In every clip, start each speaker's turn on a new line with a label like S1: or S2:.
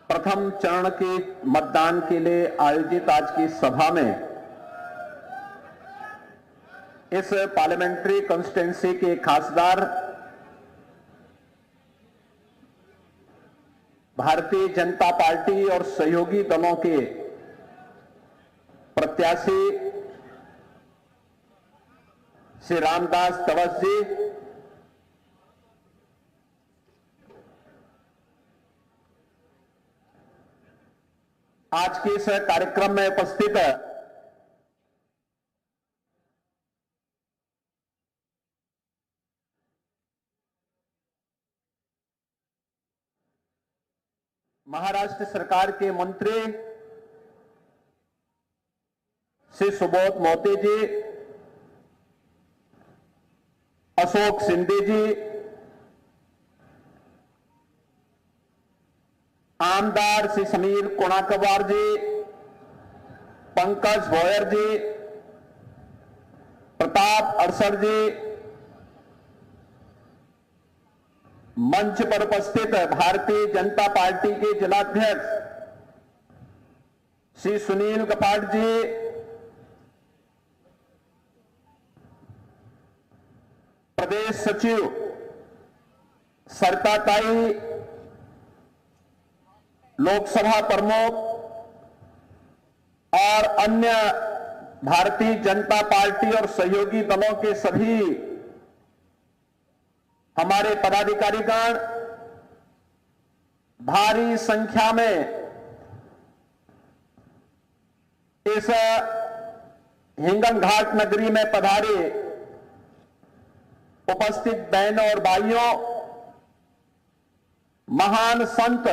S1: प्रथम चरण के मतदान के लिए आयोजित आज की सभा में इस पार्लियामेंट्री कॉन्स्टिट्यूंसी के खासदार भारतीय जनता पार्टी और सहयोगी दलों के प्रत्याशी श्री रामदास तवस जी, आज के इस कार्यक्रम में उपस्थित महाराष्ट्र सरकार के मंत्री श्री सुबोध मोते जी, अशोक शिंदे जी, आमदार श्री समीर कोणाकवार जी, पंकज भोयर जी, प्रताप अड़सर जी, मंच पर उपस्थित भारतीय जनता पार्टी के जिलाध्यक्ष श्री सुनील कपाट जी, प्रदेश सचिव सरिता ताई, लोकसभा प्रमुख और अन्य भारतीय जनता पार्टी और सहयोगी दलों के सभी हमारे पदाधिकारीगण, भारी संख्या में इस हिंगन घाट नगरी में पधारे उपस्थित बहनों और भाइयों, महान संत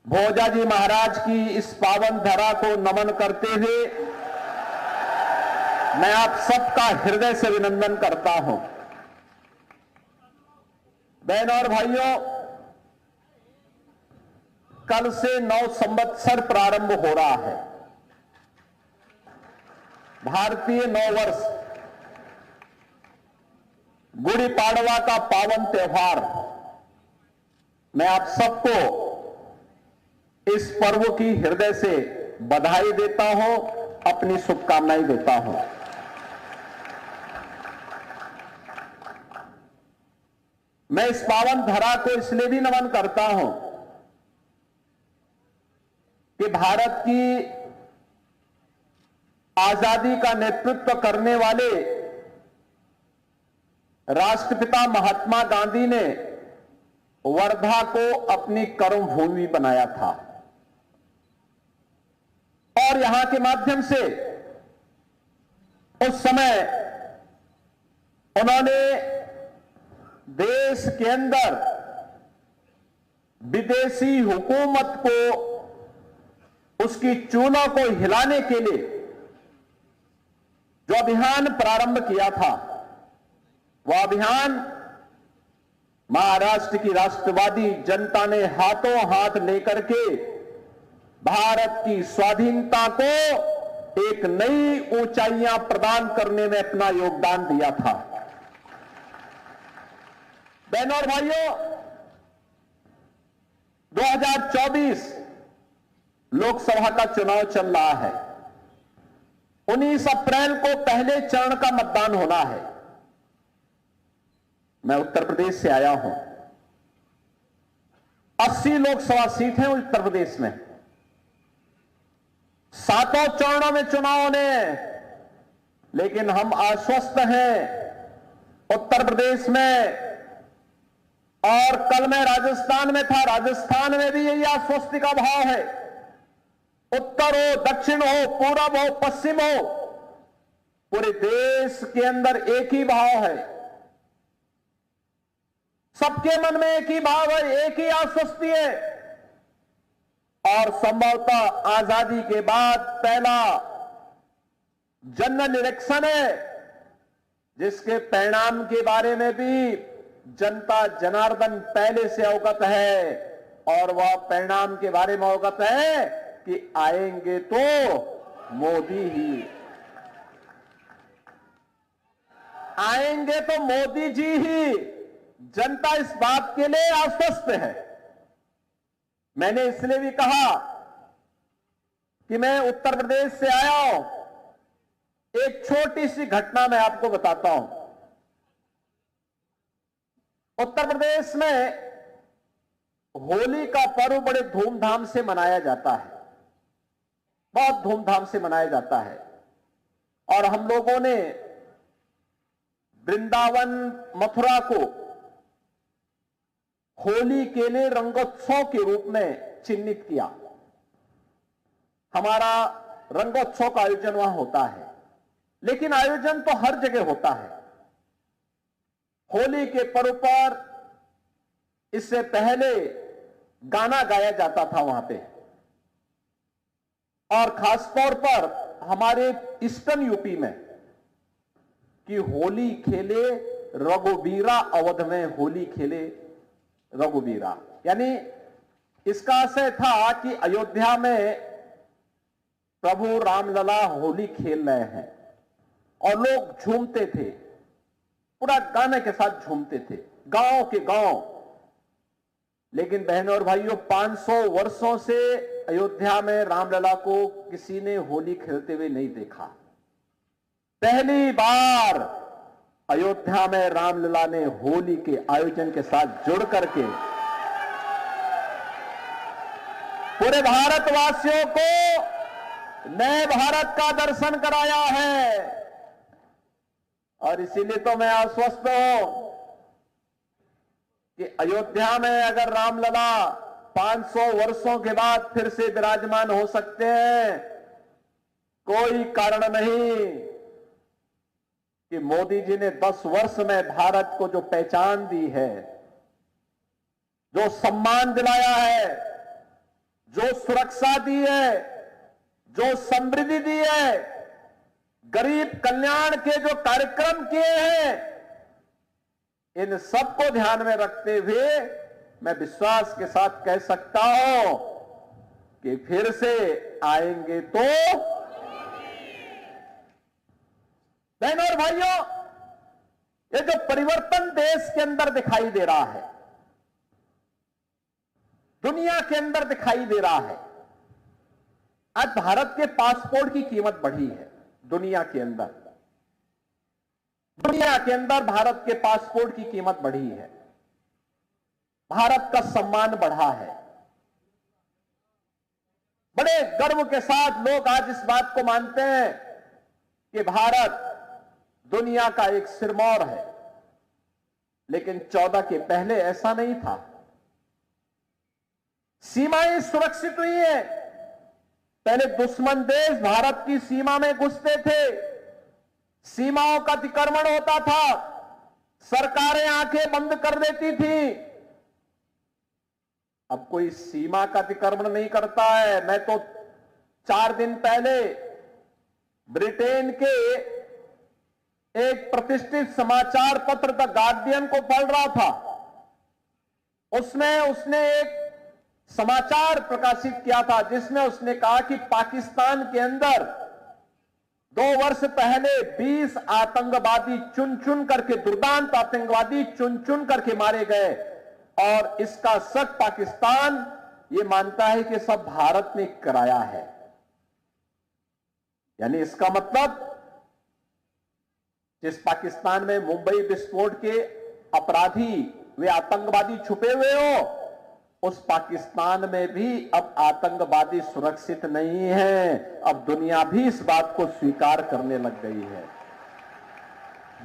S1: भोजाजी महाराज की इस पावन धरा को नमन करते हुए मैं आप सबका हृदय से अभिनंदन करता हूं। बहनों और भाइयों, कल से नव संवत्सर प्रारंभ हो रहा है। भारतीय नववर्ष, गुड़ी पाड़वा का पावन त्योहार। मैं आप सबको इस पर्व की हृदय से बधाई देता हूं, अपनी शुभकामनाएं देता हूं। मैं इस पावन धरा को इसलिए भी नमन करता हूं कि भारत की आजादी का नेतृत्व करने वाले राष्ट्रपिता महात्मा गांधी ने वर्धा को अपनी कर्मभूमि बनाया था और यहां के माध्यम से उस समय उन्होंने देश के अंदर विदेशी हुकूमत को, उसकी चूलों को हिलाने के लिए जो अभियान प्रारंभ किया था, वह अभियान महाराष्ट्र की राष्ट्रवादी जनता ने हाथों हाथ लेकर के भारत की स्वाधीनता को एक नई ऊंचाइयां प्रदान करने में अपना योगदान दिया था। बहनों और भाइयों, 2024 लोकसभा का चुनाव चल रहा है। 19 अप्रैल को पहले चरण का मतदान होना है। मैं उत्तर प्रदेश से आया हूं। 80 लोकसभा सीट हैं उत्तर प्रदेश में। 7 चरणों में चुनाव होने, लेकिन हम आश्वस्त हैं उत्तर प्रदेश में। और कल मैं राजस्थान में था, राजस्थान में भी यही आश्वस्ति का भाव है। उत्तर हो, दक्षिण हो, पूरब हो, पश्चिम हो, पूरे देश के अंदर एक ही भाव है। सबके मन में एक ही भाव है, एक ही आश्वस्ति है। और संभवतः आजादी के बाद पहला जनरल इलेक्शन है जिसके परिणाम के बारे में भी जनता जनार्दन पहले से अवगत है, और वह परिणाम के बारे में अवगत है कि आएंगे तो मोदी ही आएंगे, तो मोदी जी ही। जनता इस बात के लिए आश्वस्त है। मैंने इसलिए भी कहा कि मैं उत्तर प्रदेश से आया हूं। एक छोटी सी घटना मैं आपको बताता हूं। उत्तर प्रदेश में होली का पर्व बड़े धूमधाम से मनाया जाता है, बहुत धूमधाम से मनाया जाता है। और हम लोगों ने वृंदावन, मथुरा को होली के लिए रंगोत्सव के रूप में चिन्हित किया। हमारा रंगोत्सव का आयोजन वहां होता है, लेकिन आयोजन तो हर जगह होता है। होली के पर्व पर इससे पहले गाना गाया जाता था वहां पे, और खासतौर पर हमारे ईस्टर्न यूपी में कि होली खेले रघुबीरा, अवध में होली खेले रघुबीरा। यानी इसका आशय था कि अयोध्या में प्रभु रामलला होली खेल रहे हैं और लोग झूमते थे, पूरा गाने के साथ झूमते थे, गांव के गांव। लेकिन बहनों और भाइयों, 500 वर्षों से अयोध्या में रामलला को किसी ने होली खेलते हुए नहीं देखा। पहली बार अयोध्या में रामलला ने होली के आयोजन के साथ जुड़ करके पूरे भारतवासियों को नए भारत का दर्शन कराया है। और इसीलिए तो मैं आश्वस्त हूं कि अयोध्या में अगर रामलला 500 वर्षों के बाद फिर से विराजमान हो सकते हैं, कोई कारण नहीं कि मोदी जी ने 10 वर्ष में भारत को जो पहचान दी है, जो सम्मान दिलाया है, जो सुरक्षा दी है, जो समृद्धि दी है, गरीब कल्याण के जो कार्यक्रम किए हैं, इन सबको ध्यान में रखते हुए मैं विश्वास के साथ कह सकता हूं कि फिर से आएंगे तो। बहनों और भाइयों, ये जो परिवर्तन देश के अंदर दिखाई दे रहा है, दुनिया के अंदर दिखाई दे रहा है। आज भारत के पासपोर्ट की कीमत बढ़ी है। दुनिया के अंदर भारत के पासपोर्ट की कीमत बढ़ी है। भारत का सम्मान बढ़ा है। बड़े गर्व के साथ लोग आज इस बात को मानते हैं कि भारत दुनिया का एक सिरमौर है। लेकिन 14 के पहले ऐसा नहीं था। सीमाएं सुरक्षित हुई हैं। पहले दुश्मन देश भारत की सीमा में घुसते थे, सीमाओं का अतिक्रमण होता था, सरकारें आंखें बंद कर देती थी। अब कोई सीमा का अतिक्रमण नहीं करता है। मैं तो 4 दिन पहले ब्रिटेन के एक प्रतिष्ठित समाचार पत्र द गार्डियन को पढ़ रहा था। उसमें उसने एक समाचार प्रकाशित किया था जिसमें उसने कहा कि पाकिस्तान के अंदर 2 वर्ष पहले 20 आतंकवादी चुन चुन करके, दुर्दांत आतंकवादी चुन चुन करके मारे गए, और इसका शक पाकिस्तान ये मानता है कि सब भारत ने कराया है। यानी इसका मतलब जिस पाकिस्तान में मुंबई विस्फोट के अपराधी वे आतंकवादी छुपे हुए हो, उस पाकिस्तान में भी अब आतंकवादी सुरक्षित नहीं है। अब दुनिया भी इस बात को स्वीकार करने लग गई है।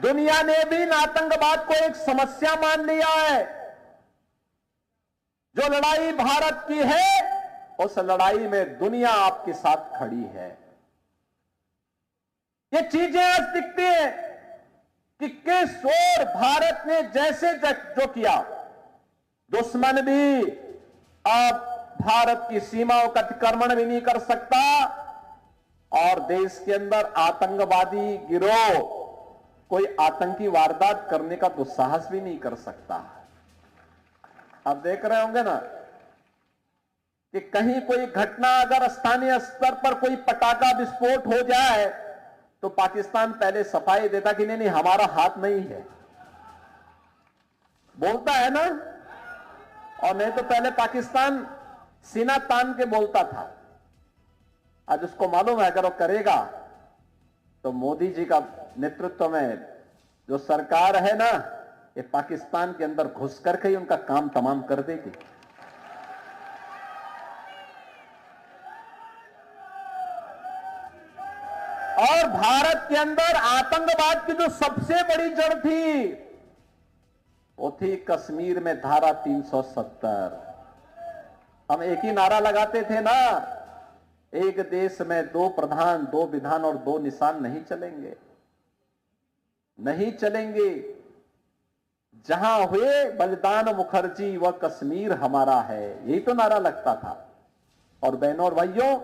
S1: दुनिया ने भी आतंकवाद को एक समस्या मान लिया है। जो लड़ाई भारत की है, उस लड़ाई में दुनिया आपके साथ खड़ी है। ये चीजें आज दिखती हैं कि किस ओर भारत ने जैसे जो किया, दुश्मन भी अब भारत की सीमाओं का अतिक्रमण भी नहीं कर सकता, और देश के अंदर आतंकवादी गिरोह कोई आतंकी वारदात करने का दुस्साहस भी नहीं कर सकता। आप देख रहे होंगे ना कि कहीं कोई घटना, अगर स्थानीय स्तर पर कोई पटाखा विस्फोट हो जाए तो पाकिस्तान पहले सफाई देता कि नहीं हमारा हाथ नहीं है, बोलता है ना। और नहीं तो पहले पाकिस्तान सीना तान के बोलता था। आज उसको मालूम है अगर वो करेगा तो मोदी जी का नेतृत्व में जो सरकार है ना, ये पाकिस्तान के अंदर घुस करके ही उनका काम तमाम कर देगी। और भारत के अंदर आतंकवाद की जो सबसे बड़ी जड़ थी वो थी कश्मीर में धारा 370। हम एक ही नारा लगाते थे ना, एक देश में 2 प्रधान, 2 विधान और 2 निशान नहीं चलेंगे, नहीं चलेंगे। जहां हुए बलिदान मुखर्जी वह कश्मीर हमारा है, यही तो नारा लगता था। और बहनों और भाइयों,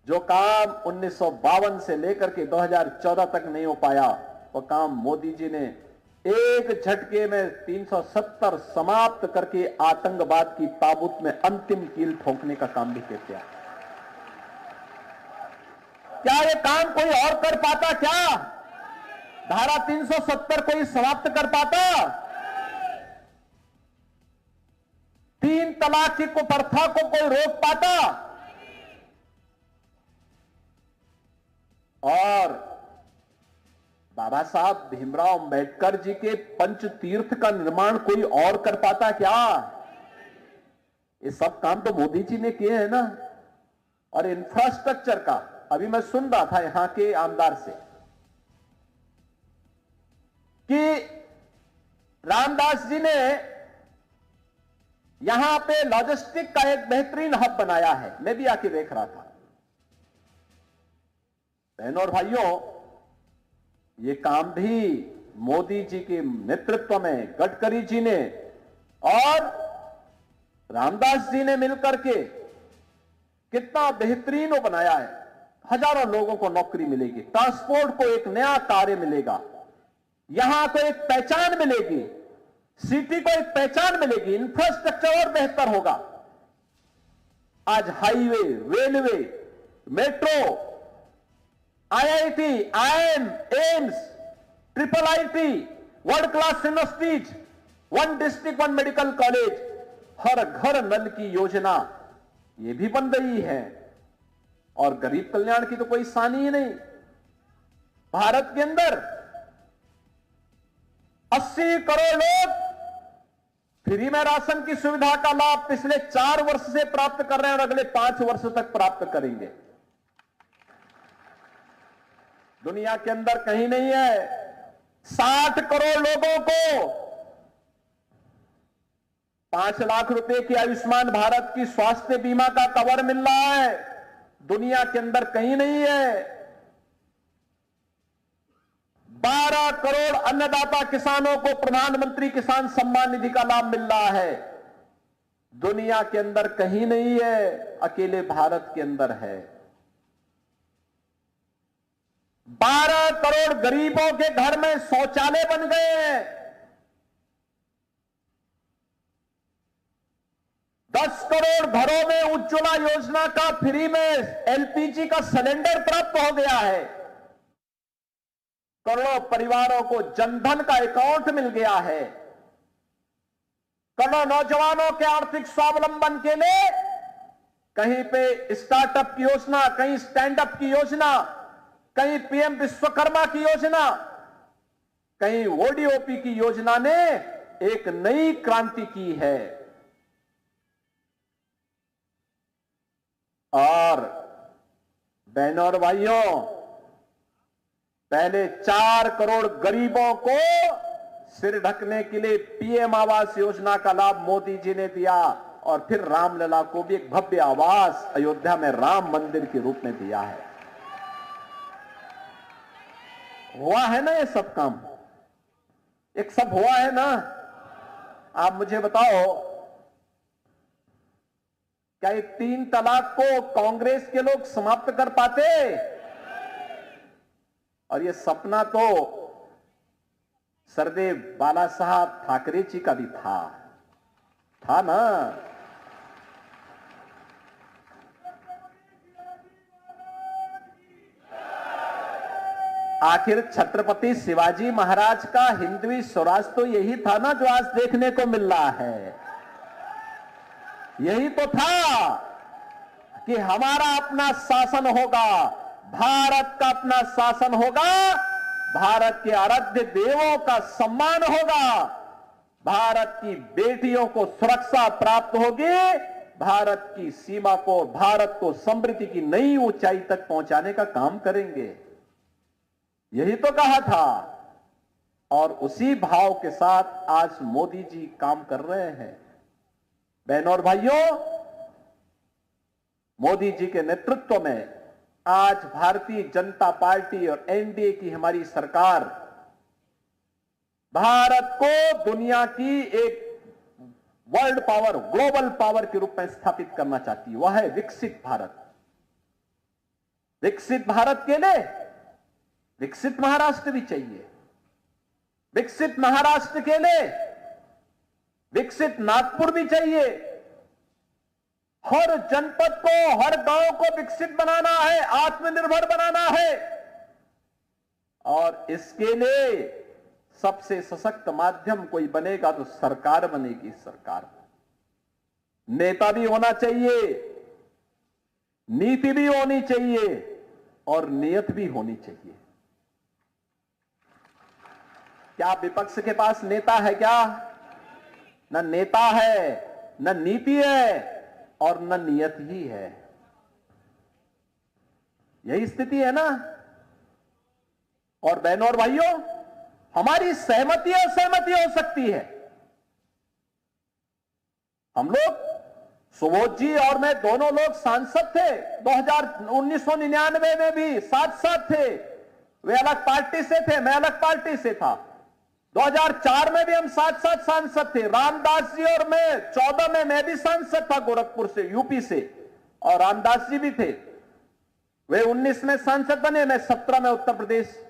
S1: जो काम 1952 से लेकर के 2014 तक नहीं हो पाया, वो काम मोदी जी ने एक झटके में 370 समाप्त करके आतंकवाद की ताबूत में अंतिम कील ठोकने का काम भी किया। क्या ये काम कोई और कर पाता? क्या धारा 370 कोई समाप्त कर पाता? 3 तलाक की कुप्रथा को कोई रोक पाता? और बाबा साहब भीमराव अंबेडकर जी के पंच तीर्थ का निर्माण कोई और कर पाता क्या? ये सब काम तो मोदी जी ने किए हैं ना। और इंफ्रास्ट्रक्चर का अभी मैं सुन रहा था यहां के आमदार से कि रामदास जी ने यहां पे लॉजिस्टिक का एक बेहतरीन हब बनाया है। मैं भी आके देख रहा था। बहनों और भाइयों, ये काम भी मोदी जी के नेतृत्व में गडकरी जी ने और रामदास जी ने मिलकर के कितना बेहतरीन वो बनाया है। हजारों लोगों को नौकरी मिलेगी, ट्रांसपोर्ट को एक नया कार्य मिलेगा, यहां को एक पहचान मिलेगी, सिटी को एक पहचान मिलेगी, इंफ्रास्ट्रक्चर और बेहतर होगा। आज highway, railway, metro, IIT, IIM, AIIMS, triple IT, world class universities, 1 district 1 medical college, हर घर नल की योजना ये भी बन रही है। और गरीब कल्याण की तो कोई सानी ही नहीं। भारत के अंदर 80 करोड़ लोग फ्री में राशन की सुविधा का लाभ पिछले 4 वर्ष से प्राप्त कर रहे हैं और अगले 5 वर्ष तक प्राप्त करेंगे। दुनिया के अंदर कहीं नहीं है। 60 करोड़ लोगों को 5 लाख रुपए की आयुष्मान भारत की स्वास्थ्य बीमा का कवर मिल रहा है। दुनिया के अंदर कहीं नहीं है। 12 करोड़ अन्नदाता किसानों को प्रधानमंत्री किसान सम्मान निधि का लाभ मिल रहा है। दुनिया के अंदर कहीं नहीं है, अकेले भारत के अंदर है। 12 करोड़ गरीबों के घर में शौचालय बन गए हैं। 10 करोड़ घरों में उज्ज्वला योजना का फ्री में एलपीजी का सिलेंडर प्राप्त हो गया है। करोड़ों परिवारों को जनधन का अकाउंट मिल गया है। करोड़ों नौजवानों के आर्थिक स्वावलंबन के लिए कहीं पे स्टार्टअप की योजना, कहीं स्टैंड अप की योजना, कहीं पीएम विश्वकर्मा की योजना, कहीं ओडीओपी की योजना ने एक नई क्रांति की है। और बहनों और भाइयों, पहले 4 करोड़ गरीबों को सिर ढकने के लिए पीएम आवास योजना का लाभ मोदी जी ने दिया और फिर रामलला को भी एक भव्य आवास अयोध्या में राम मंदिर के रूप में दिया है। हुआ है ना ये सब काम? एक सब हुआ है ना? आप मुझे बताओ, क्या ये 3 तलाक को कांग्रेस के लोग समाप्त कर पाते? और ये सपना तो सरदेव बाला साहब ठाकरे जी का भी था ना। आखिर छत्रपति शिवाजी महाराज का हिंदवी स्वराज तो यही था ना जो आज देखने को मिल रहा है। यही तो था कि हमारा अपना शासन होगा, भारत का अपना शासन होगा, भारत के आराध्य देवों का सम्मान होगा, भारत की बेटियों को सुरक्षा प्राप्त होगी, भारत की सीमा को, भारत को समृद्धि की नई ऊंचाई तक पहुंचाने का काम करेंगे। यही तो कहा था और उसी भाव के साथ आज मोदी जी काम कर रहे हैं। बहनों और भाइयों, मोदी जी के नेतृत्व में आज भारतीय जनता पार्टी और एनडीए की हमारी सरकार भारत को दुनिया की एक वर्ल्ड पावर, ग्लोबल पावर के रूप में स्थापित करना चाहती है। वह है विकसित भारत। विकसित भारत के लिए विकसित महाराष्ट्र भी चाहिए। विकसित महाराष्ट्र के लिए विकसित नागपुर भी चाहिए। हर जनपद को, हर गांव को विकसित बनाना है, आत्मनिर्भर बनाना है और इसके लिए सबसे सशक्त माध्यम कोई बनेगा तो सरकार बनेगी। सरकार, नेता भी होना चाहिए, नीति भी होनी चाहिए और नियत भी होनी चाहिए। क्या विपक्ष के पास नेता है? क्या न नेता है, न नीति है और न नियत ही है। यही स्थिति है ना। और बहनों और भाइयों, हमारी सहमति और सहमति हो सकती है। हम लोग, सुबोध जी और मैं दोनों लोग सांसद थे 1999 में भी साथ साथ थे। वे अलग पार्टी से थे, मैं अलग पार्टी से था। 2004 में भी हम साथ साथ सांसद थे। रामदास जी और मैं 14 में मैं भी सांसद था गोरखपुर से, यूपी से, और रामदास जी भी थे। वे 19 में सांसद बने, मैं 17 में उत्तर प्रदेश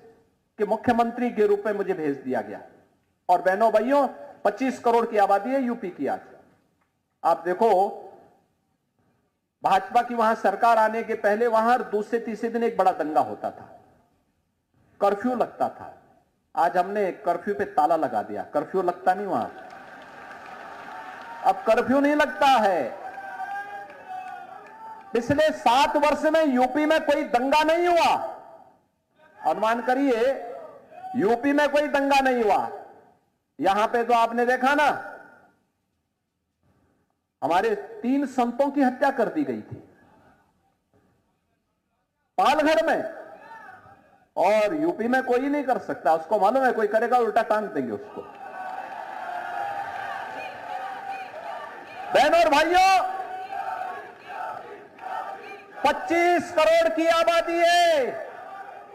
S1: के मुख्यमंत्री के रूप में मुझे भेज दिया गया। और बहनों भाइयों, 25 करोड़ की आबादी है यूपी की। आज आप देखो, भाजपा की वहां सरकार आने के पहले वहां दूसरे तीसरे दिन एक बड़ा दंगा होता था, कर्फ्यू लगता था। आज हमने कर्फ्यू पे ताला लगा दिया, कर्फ्यू लगता नहीं वहां। अब कर्फ्यू नहीं लगता है। पिछले 7 वर्ष में यूपी में कोई दंगा नहीं हुआ। अनुमान करिए, यूपी में कोई दंगा नहीं हुआ। यहां पे तो आपने देखा ना, हमारे 3 संतों की हत्या कर दी गई थी पालघर में, और यूपी में कोई नहीं कर सकता। उसको मालूम है, कोई करेगा उल्टा टांग देंगे उसको। बहनों और भाइयों, 25 करोड़ की आबादी है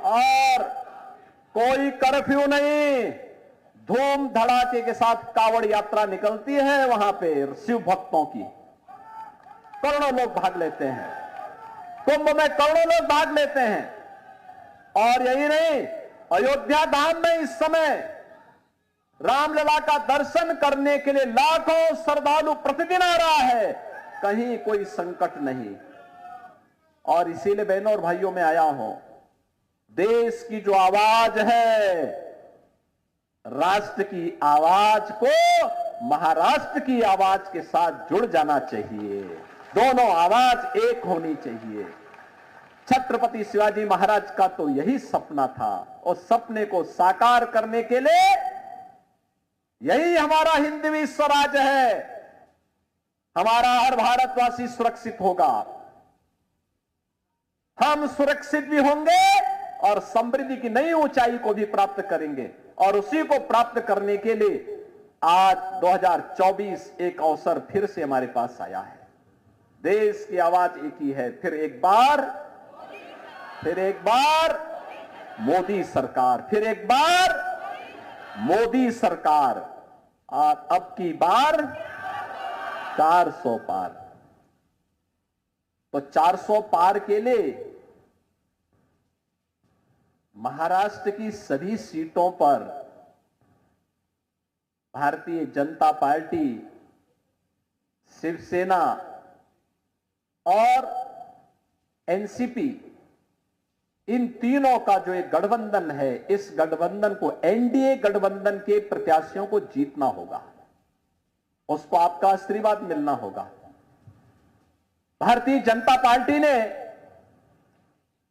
S1: और कोई कर्फ्यू नहीं। धूम धड़ाके के साथ कावड़ यात्रा निकलती है वहां पे शिव भक्तों की। करोड़ों लोग भाग लेते हैं, कुंभ में करोड़ों लोग भाग लेते हैं। और यही नहीं, अयोध्या धाम में इस समय रामलला का दर्शन करने के लिए लाखों श्रद्धालु प्रतिदिन आ रहा है। कहीं कोई संकट नहीं। और इसीलिए बहनों और भाइयों में आया हूं, देश की जो आवाज है, राष्ट्र की आवाज को महाराष्ट्र की आवाज के साथ जुड़ जाना चाहिए। दोनों आवाज एक होनी चाहिए। छत्रपति शिवाजी महाराज का तो यही सपना था। उस सपने को साकार करने के लिए यही हमारा हिंदवी स्वराज है। हमारा हर भारतवासी सुरक्षित होगा, हम सुरक्षित भी होंगे और समृद्धि की नई ऊंचाई को भी प्राप्त करेंगे। और उसी को प्राप्त करने के लिए आज 2024 एक अवसर फिर से हमारे पास आया है। देश की आवाज एक ही है। फिर एक बार मोदी सरकार, फिर एक बार मोदी सरकार। अब की बार 400 पार। तो 400 पार के लिए महाराष्ट्र की सभी सीटों पर भारतीय जनता पार्टी, शिवसेना और एनसीपी, इन तीनों का जो एक गठबंधन है, इस गठबंधन को, एनडीए गठबंधन के प्रत्याशियों को जीतना होगा। उसको आपका आशीर्वाद मिलना होगा। भारतीय जनता पार्टी ने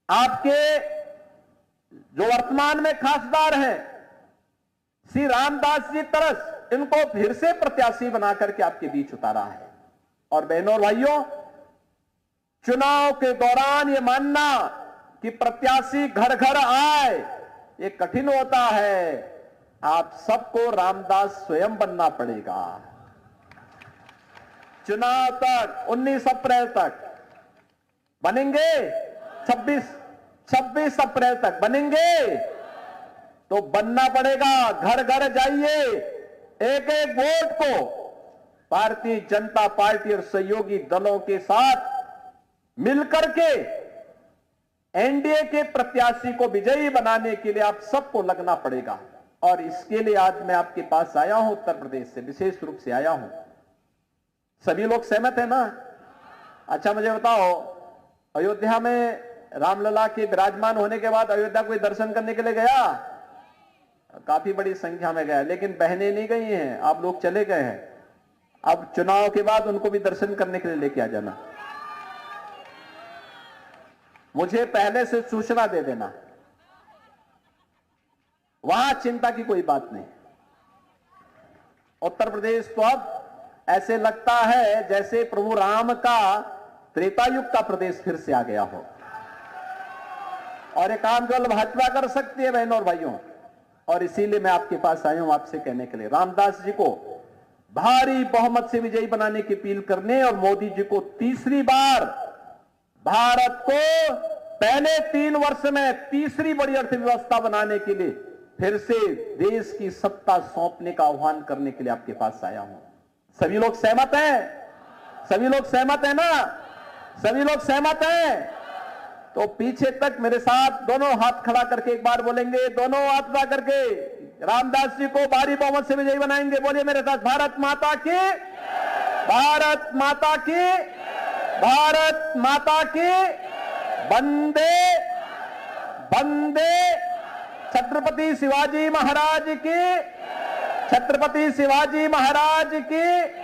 S1: आपके जो वर्तमान में खासदार हैं श्री रामदास जी तरस, इनको फिर से प्रत्याशी बना करके आपके बीच उतारा है। और बहनों और भाइयों, चुनाव के दौरान ये मानना कि प्रत्याशी घर घर आए ये कठिन होता है। आप सबको रामदास स्वयं बनना पड़ेगा। चुनाव तक 19 अप्रैल तक बनेंगे, 26 अप्रैल तक बनेंगे, तो बनना पड़ेगा। घर घर जाइए, एक एक वोट को भारतीय जनता पार्टी और सहयोगी दलों के साथ मिलकर के एनडीए के प्रत्याशी को विजयी बनाने के लिए आप सबको लगना पड़ेगा। और इसके लिए आज मैं आपके पास आया हूं, उत्तर प्रदेश से विशेष रूप से आया हूं। सभी लोग सहमत है ना? अच्छा मुझे बताओ, अयोध्या में रामलला के विराजमान होने के बाद अयोध्या कोई दर्शन करने के लिए गया? काफी बड़ी संख्या में गया, लेकिन बहनें नहीं गई हैं, आप लोग चले गए हैं। अब चुनाव के बाद उनको भी दर्शन करने के लिए लेके आ जाना। मुझे पहले से सूचना दे देना, वहां चिंता की कोई बात नहीं। उत्तर प्रदेश तो अब ऐसे लगता है जैसे प्रभु राम का त्रेता युग का प्रदेश फिर से आ गया हो। और ये काम केवल भाजपा कर सकती है बहनों और भाइयों। और इसीलिए मैं आपके पास आया हूं आपसे कहने के लिए, रामदास जी को भारी बहुमत से विजयी बनाने की अपील करने और मोदी जी को तीसरी बार भारत को पहले 3 वर्ष में तीसरी बड़ी अर्थव्यवस्था बनाने के लिए फिर से देश की सत्ता सौंपने का आह्वान करने के लिए आपके पास आया हूं। सभी लोग सहमत हैं? सभी लोग सहमत हैं ना? सभी लोग सहमत हैं? तो पीछे तक मेरे साथ दोनों हाथ खड़ा करके एक बार बोलेंगे, दोनों हाथ खड़ा करके रामदास जी को भारी बहुमत से विजयी बनाएंगे। बोलिए मेरे साथ, भारत माता की, भारत माता की, भारत माता की, वंदे वंदे, छत्रपति शिवाजी महाराज की, छत्रपति शिवाजी महाराज की।